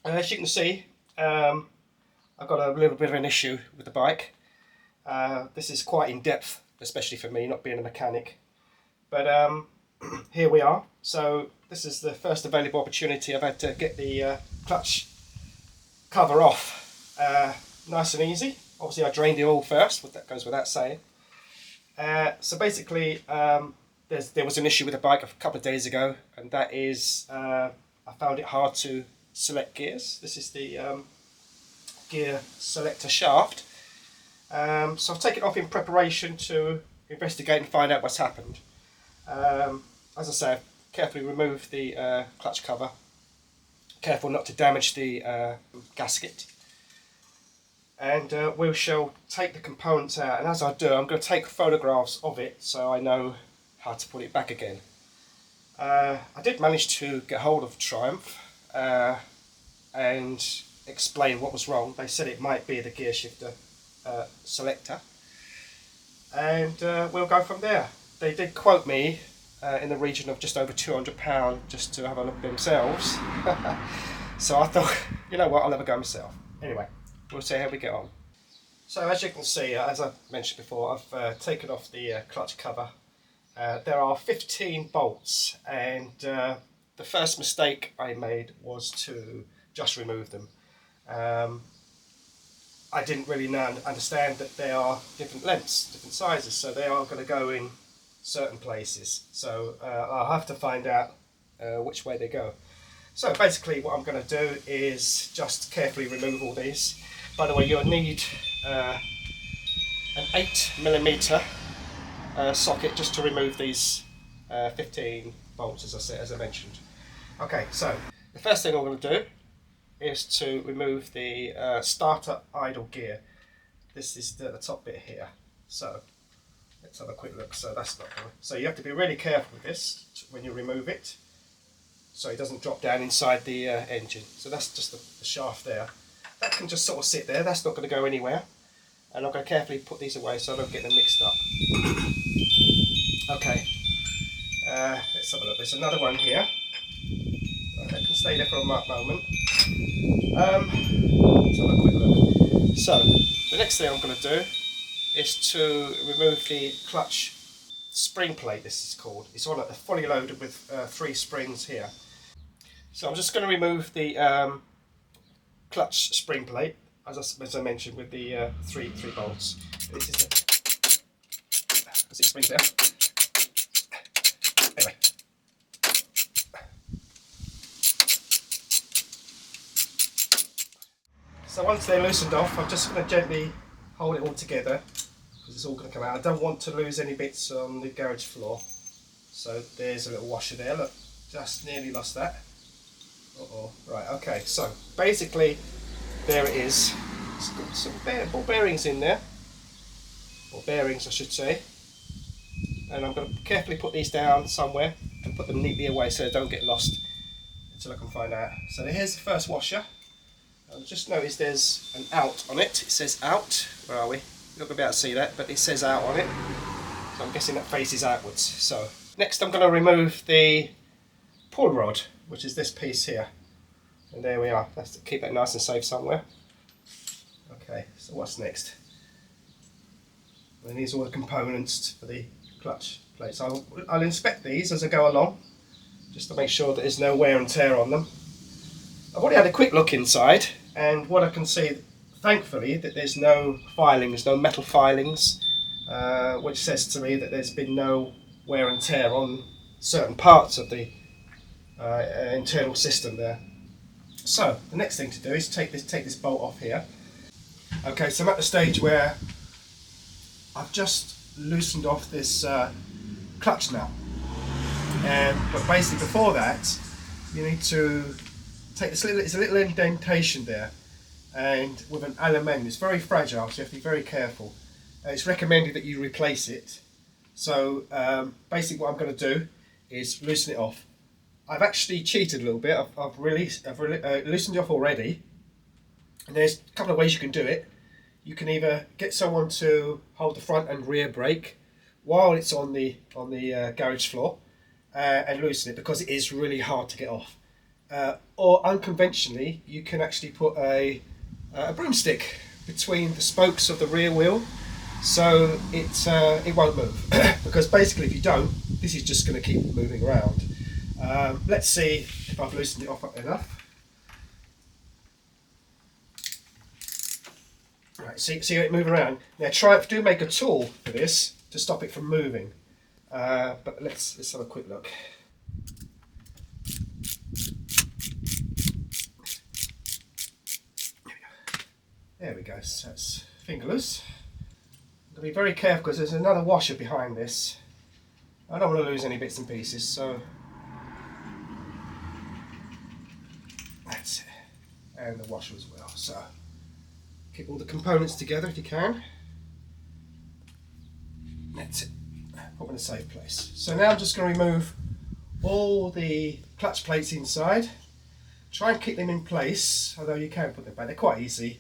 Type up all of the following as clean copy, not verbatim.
As you can see, I've got a little bit of an issue with the bike. This is quite in depth, especially for me, not being a mechanic. But here we are. So this is the first available opportunity I've had to get the clutch cover off. Nice and easy. Obviously I drained the oil first, that goes without saying. So basically there was an issue with the bike a couple of days ago, and that is I found it hard to select gears. This is the gear selector shaft. So I've taken it off in preparation to investigate and find out what's happened. As I say, I've carefully removed the clutch cover. Careful not to damage the gasket. And we shall take the components out, and as I do, I'm going to take photographs of it so I know how to put it back again. I did manage to get hold of Triumph and explain what was wrong. They said it might be the gear shifter selector, and we'll go from there. They did quote me in the region of just over £200 just to have a look themselves. So I thought, you know what, I'll have a go myself. Anyway, we'll see how we get on. So as you can see, as I mentioned before, I've taken off the clutch cover. There are 15 bolts, and the first mistake I made was to just remove them. I didn't really understand that they are different lengths, different sizes, so they are going to go in certain places. So I'll have to find out which way they go. So basically what I'm going to do is just carefully remove all these. By the way, you'll need an 8mm socket just to remove these 15 bolts, as I mentioned. Okay, so the first thing I'm going to do is to remove the starter idle gear. This is the top bit here. So let's have a quick look. So that's not good. So you have to be really careful with this when you remove it, so it doesn't drop down inside the engine. So that's just the shaft there. That can just sort of sit there. That's not going to go anywhere. And I'm going to carefully put these away so I don't get them mixed up. Okay. Let's have a look. There's another one here. That can stay there for a moment. Let's have a quick look. So the next thing I'm going to do is to remove the clutch spring plate. This is called. It's on fully loaded with 3 springs here. So I'm just going to remove the clutch spring plate, as I mentioned, with the three bolts. This is the 6 springs there. Anyway. So once they're loosened off, I'm just going to gently hold it all together, because it's all going to come out. I don't want to lose any bits on the garage floor. So there's a little washer there, look, just nearly lost that. Right, okay, so basically there it is. It's got some ball bearings in there, or bearings I should say. And I'm going to carefully put these down somewhere and put them neatly away so they don't get lost until I can find out. So here's the first washer. I've just noticed there's an out on it. It says out. Where are we? You're not going to be able to see that, but it says out on it. So I'm guessing that faces outwards. So next I'm going to remove the pull rod, which is this piece here. And there we are. Let's keep that nice and safe somewhere. Okay, so what's next? And these are all the components for the clutch plates. I'll inspect these as I go along, just to make sure that there's no wear and tear on them. I've already had a quick look inside, and what I can see, thankfully, that there's no filings, no metal filings, which says to me that there's been no wear and tear on certain parts of the internal system there. So the next thing to do is take this bolt off here. Okay, so I'm at the stage where I've just loosened off this clutch nut, but basically before that you need to take this little, it's a little indentation there, and with an aluminium, it's very fragile, so you have to be very careful. It's recommended that you replace it. So basically what I'm going to do is loosen it off. I've actually cheated a little bit. I've loosened it off already, and there's a couple of ways you can do it. You can either get someone to hold the front and rear brake while it's on the garage floor and loosen it, because it is really hard to get off. or unconventionally, you can actually put a broomstick between the spokes of the rear wheel, so it won't move. Because basically, if you don't, this is just going to keep moving around. Let's see if I've loosened it off enough. Right, see it move around. Now Triumph do make a tool for this to stop it from moving, but let's have a quick look. There we go. So it's fingerless. I'm going to be very careful because there's another washer behind this. I don't want to lose any bits and pieces, so that's it. And the washer as well. So keep all the components together if you can. That's it. Put in a safe place. So now I'm just going to remove all the clutch plates inside. Try and keep them in place, although you can put them back. They're quite easy.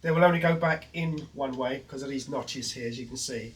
They will only go back in one way because of these notches here, as you can see.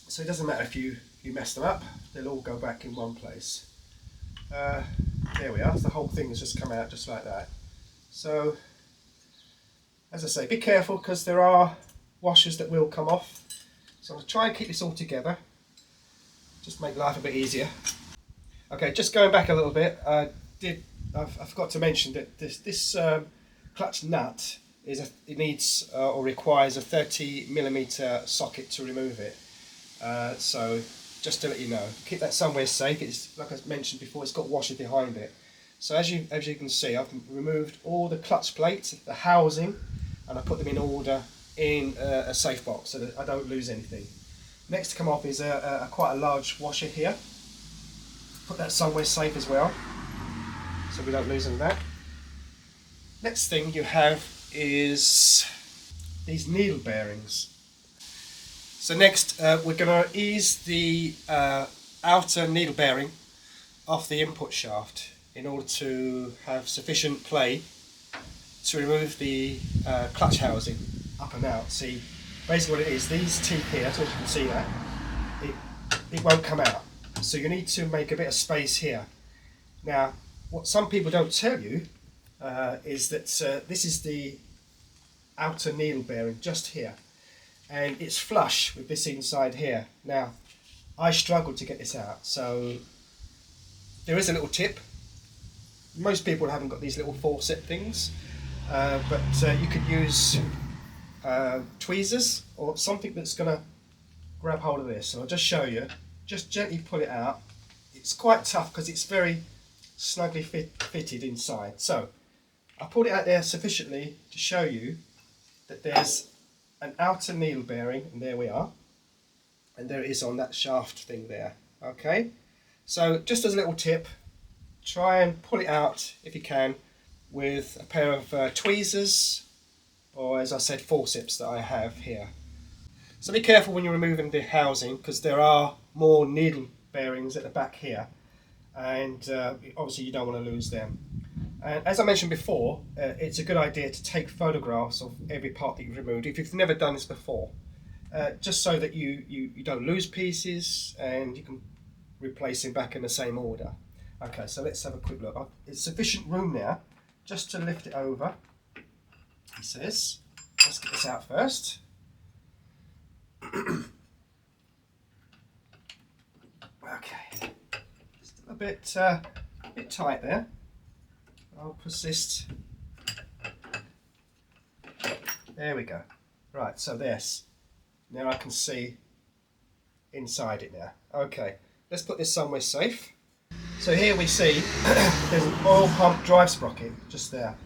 So it doesn't matter if you mess them up, they'll all go back in one place. There we are, the whole thing has just come out just like that. So, as I say, be careful because there are washers that will come off. So I'm going to try and keep this all together, just make life a bit easier. Okay, just going back a little bit, I forgot to mention that this clutch nut needs or requires a 30mm socket to remove it. So just to let you know, keep that somewhere safe. It's like I mentioned before, it's got washer behind it. So as you can see, I've removed all the clutch plates, the housing, and I put them in order in a safe box so that I don't lose anything. Next to come off is quite a large washer here. Put that somewhere safe as well, so we don't lose any of that. Next thing you have is these needle bearings. So next we're going to ease the outer needle bearing off the input shaft in order to have sufficient play to remove the clutch housing up and out. See, basically what it is, these teeth here, so as you can see that, it won't come out. So you need to make a bit of space here. Now, what some people don't tell you is that this is the outer needle bearing just here, and it's flush with this inside here. Now, I struggled to get this out, so there is a little tip. Most people haven't got these little forcep things, but you could use tweezers or something that's going to grab hold of this. So I'll just show you. Just gently pull it out. It's quite tough because it's very snugly fitted inside. So I pulled it out there sufficiently to show you that there's an outer needle bearing, and there we are, and there it is on that shaft thing there. Okay, so just as a little tip, try and pull it out if you can with a pair of tweezers, or as I said, forceps that I have here. So be careful when you're removing the housing because there are more needle bearings at the back here, and obviously you don't want to lose them. And as I mentioned before, it's a good idea to take photographs of every part that you've removed if you've never done this before, just so that you don't lose pieces and you can replace them back in the same order. Okay, so let's have a quick look. It's sufficient room now just to lift it over, he says. Let's get this out first. Okay, just a bit tight there. I'll persist. There we go. Right, so this. Now I can see inside it now. Okay, let's put this somewhere safe. So here we see there's an oil pump drive sprocket just there.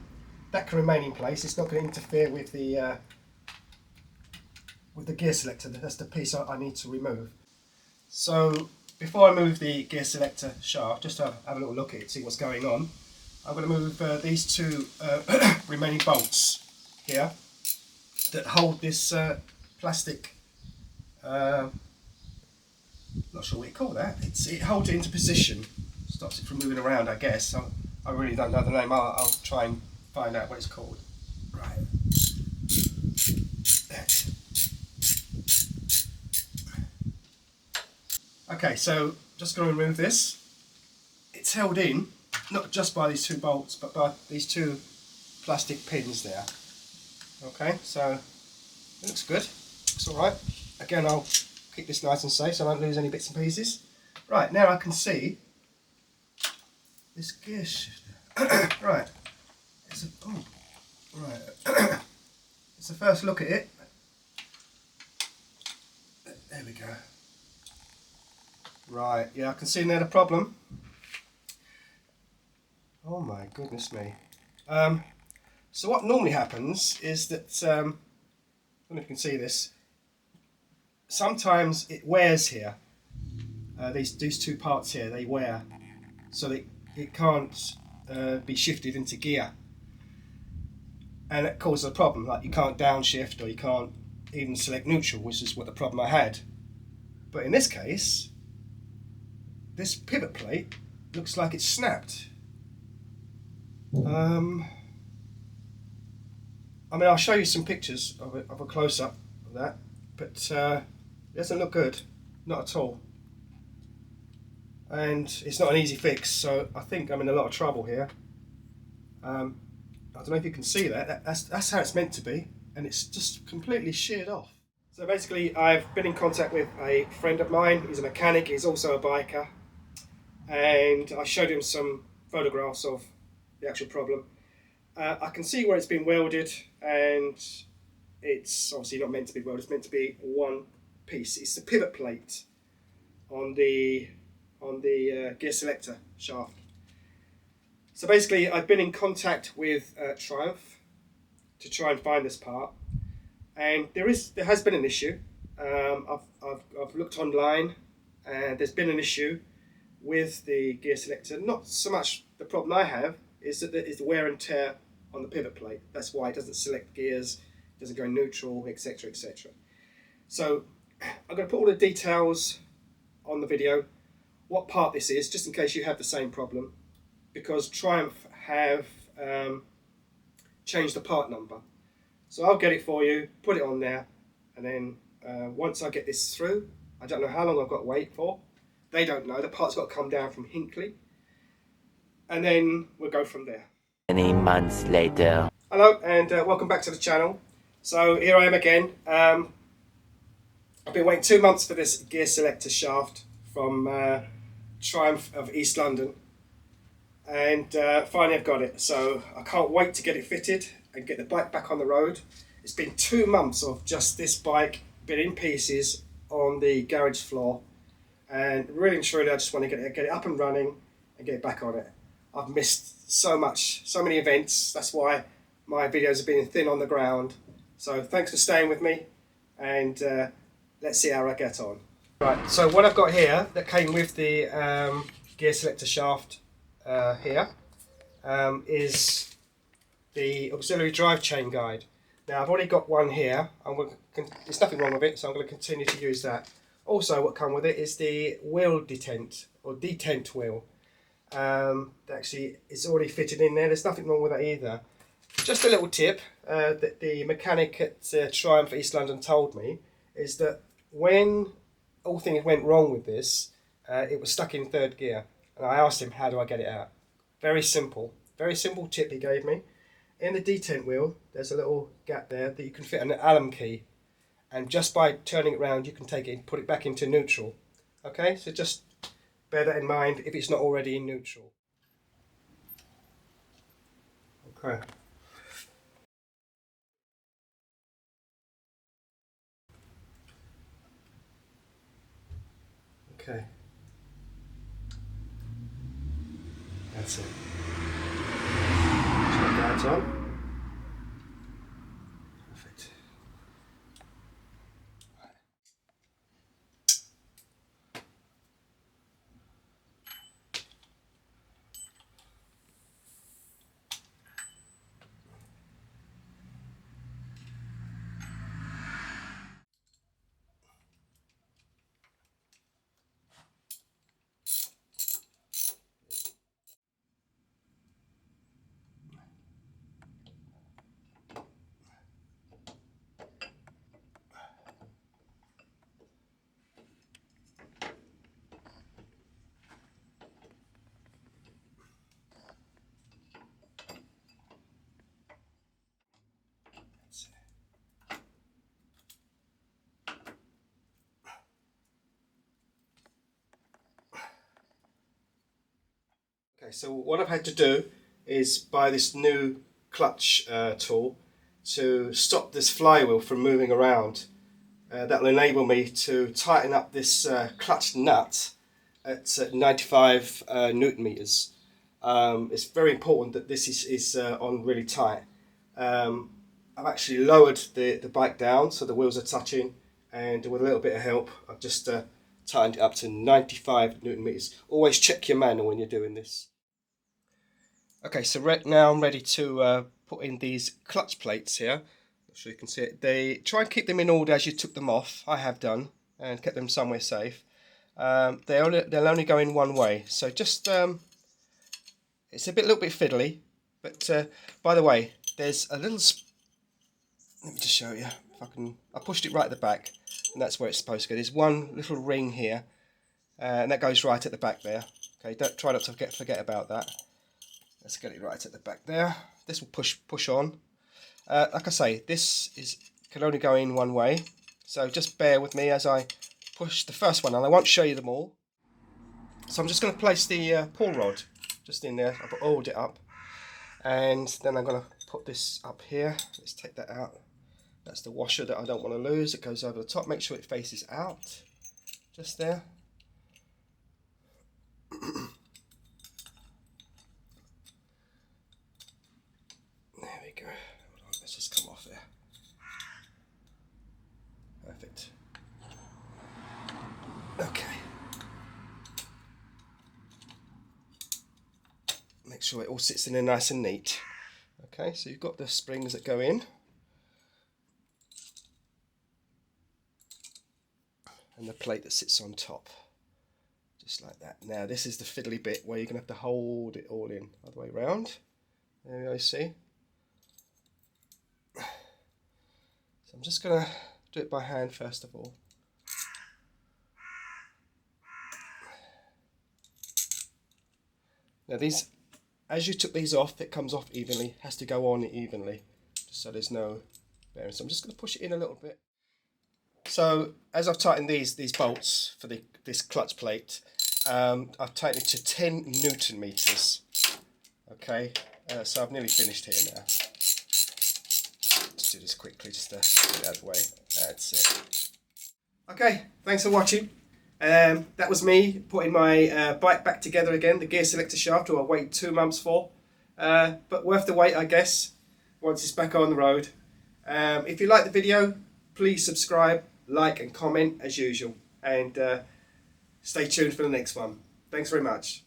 That can remain in place. It's not going to interfere with the gear selector. That's the piece I need to remove. So before I move the gear selector shaft, just to have a little look at it, see what's going on, I'm going to move these two remaining bolts here that hold this plastic, not sure what you call that, it holds it into position, stops it from moving around, I guess. I really don't know the name. I'll try and find out what it's called. Right. Okay, so just going to remove this. It's held in not just by these two bolts, but by these two plastic pins there. Okay, so it looks good, looks alright. Again, I'll keep this nice and safe so I don't lose any bits and pieces. Right, now I can see this gear shifter. Right, it's a, oh, right. It's the first look at it. There we go. Right, yeah, I can see now the problem. Oh my goodness me. So what normally happens is that, I don't know if you can see this, sometimes it wears here. These two parts here, they wear, so that it can't be shifted into gear. And it causes a problem, like you can't downshift or you can't even select neutral, which is what the problem I had. But in this case, this pivot plate looks like it's snapped. I mean, I'll show you some pictures of a close-up of that, but it doesn't look good, not at all. And it's not an easy fix, so I think I'm in a lot of trouble here. I don't know if you can see that. That's how it's meant to be, and it's just completely sheared off. So basically, I've been in contact with a friend of mine. He's a mechanic, he's also a biker, and I showed him some photographs of the actual problem. I can see where it's been welded, and it's obviously not meant to be welded, it's meant to be one piece. It's the pivot plate on the gear selector shaft. So basically, I've been in contact with Triumph to try and find this part, and there has been an issue. I've looked online, and there's been an issue with the gear selector. Not so much the problem I have is that there is wear and tear on the pivot plate. That's why it doesn't select gears, doesn't go neutral, etc., etc. So I'm going to put all the details on the video, what part this is, just in case you have the same problem, because Triumph have changed the part number. So I'll get it for you, put it on there, and then once I get this through, I don't know how long I've got to wait for. They don't know, the part's got to come down from Hinckley, and then we'll go from there. Many months later. Hello, and welcome back to the channel. So here I am again. I've been waiting 2 months for this gear selector shaft from Triumph of East London, and finally I've got it. So I can't wait to get it fitted and get the bike back on the road. It's been 2 months of just this bike been in pieces on the garage floor, and really and truly I just want to get it up and running and get it back on it. I've missed so many events. That's why my videos have been thin on the ground. So thanks for staying with me, and let's see how I get on. Right, so what I've got here that came with the gear selector shaft here is the auxiliary drive chain guide. Now I've already got one here. There's nothing wrong with it, so I'm going to continue to use that. Also, what comes with it is the wheel detent or detent wheel. Actually, it's already fitted in there. There's nothing wrong with that either. Just a little tip that the mechanic at Triumph East London told me is that when all things went wrong with this, it was stuck in third gear, and I asked him, how do I get it out? Very simple tip he gave me. In the detent wheel, there's a little gap there that you can fit an Allen key, and just by turning it around, you can take it and put it back into neutral. Okay, so just bear that in mind if it's not already in neutral. Okay. Okay. That's it. Check that on. Perfect. Okay, so what I've had to do is buy this new clutch tool to stop this flywheel from moving around. That will enable me to tighten up this clutch nut at 95 Newton meters. It's very important that this is on really tight. I've actually lowered the bike down so the wheels are touching, and with a little bit of help I've just tightened it up to 95 Newton meters. Always check your manual when you're doing this. Okay, so now I'm ready to put in these clutch plates here. Not sure you can see it. They try and keep them in order as you took them off. I have done, and kept them somewhere safe. They'll only go in one way, so just it's a little bit fiddly. But by the way, there's a little. Let me just show you. If I can. I pushed it right at the back, and that's where it's supposed to go. There's one little ring here, and that goes right at the back there. Okay, don't try not to forget about that. Let's get it right at the back there. This will push on. Like I say, can only go in one way, so just bear with me as I push the first one, and I won't show you them all. So I'm just going to place the pull rod just in there. I've oiled it up, and then I'm going to put this up here. Let's take that out. That's the washer that I don't want to lose. It goes over the top. Make sure it faces out, just there. There we go. Hold on, let's just come off there. Perfect. Okay. Make sure it all sits in there nice and neat. Okay, so you've got the springs that go in. And the plate that sits on top. Just like that. Now this is the fiddly bit where you're going to have to hold it all in. All the way around. There we go, see? So I'm just going to do it by hand first of all. Now these, as you took these off, it comes off evenly, has to go on evenly, just so there's no bearing. So I'm just going to push it in a little bit. So as I've tightened these bolts for this clutch plate, I've tightened it to 10 Newton meters. Okay, so I've nearly finished here now. Let's do this quickly just to get it out of the way. That's it. Okay, thanks for watching. That was me putting my bike back together again, the gear selector shaft, who I waited 2 months for. But worth the wait, I guess, once it's back on the road. If you like the video, please subscribe, like and comment as usual. And stay tuned for the next one. Thanks very much.